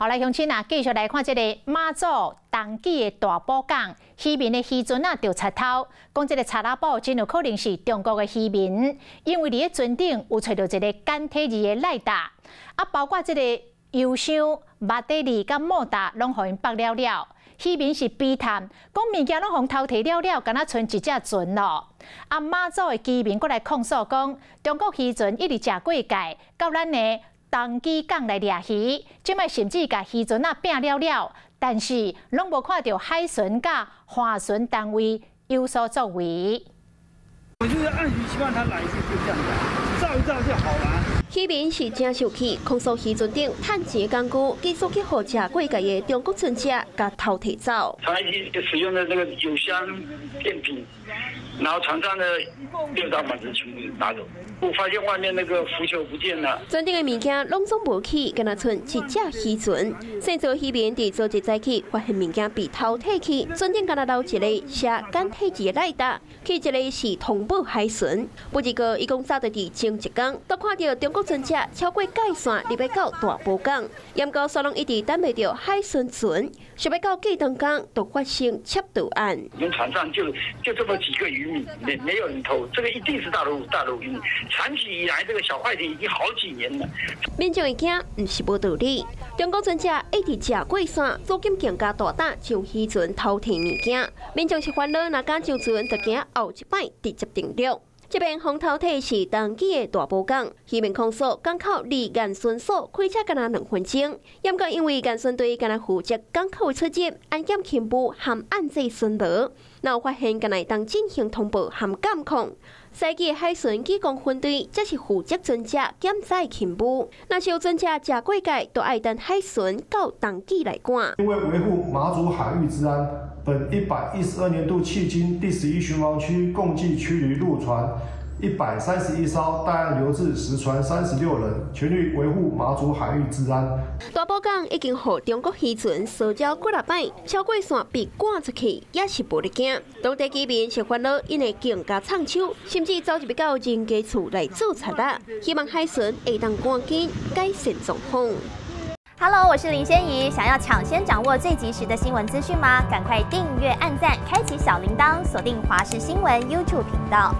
来乡亲啊，继续来看这个马祖东记的大埔港，渔民的渔船啊着插头，讲这个插拉布真有可能是中国的渔民，因为伫咧船顶有找到一个简体字的赖达，啊，包括这个油箱、马底里甲莫达拢互因绑了了。渔民是悲叹，讲物件拢互偷摕了了，敢若剩一只船咯。啊，马祖的居民过来控诉讲，中国渔船一直食过界，到咱的东基港来掠鱼，即摆甚至甲渔船啊拼了了，但是拢无看到海巡甲划船单位有所作为。我就是按鱼，希望他来一次就这样子，照一照就好了。渔民是真生气，控诉渔船顶趁钱的工具，继续去互食过界的中国船只甲偷摕走。长期使用的那个油箱电瓶，然后船上的六道板子全部拿走。我发现外面那个浮球不见了，船顶的物件拢总无去，敢若剩一只渔船。先做渔民伫昨日早起发现物件被偷摕去，船顶敢若留一个写简体字的赖达，去一个是通宝海巡。不过，伊讲早就伫前一天，都看到中国船只超过界线入要到大埔港，严格说拢一直等袂到海巡船，想要到过当港，就发生窃盗案。我们船上就这么几个渔民，没有人偷，这个一定是大陆渔民。长期以来，这个小坏田已经好几年了。民众会惊，唔是无道理。中国船只一直食过线，租金更加大胆，上渔船偷摕物件。民众是烦恼，若敢上船，就惊后一摆直接定了。这边风偷摕是东基的大埔港，渔民控诉港口离岸巡所开车敢若2分钟，严格因为岸巡队敢若负责港口出入、安检勤务和安置巡逻，若有发现敢若当进行通报和监控。西基海巡技工分队则是负责船只检查勤务，若是有船只食过界，都爱等海巡到东基来管。因为维护马祖海域治安，本112年度迄今第11巡防区共计驱离陆船131艘，带岸留置实船36人，全力维护马祖海域治安。大埔港已经互中国渔船烧焦几落摆，超过线被赶出去，也是无得惊。当地居民是烦恼，因会更加唱手，甚至走入到人家厝来做贼仔，希望海巡会当赶紧改善状况。Hello， 我是林仙怡，想要抢先掌握最及时的新闻资讯吗？赶快订阅、按赞、开启小铃铛，锁定华视新闻 YouTube 频道。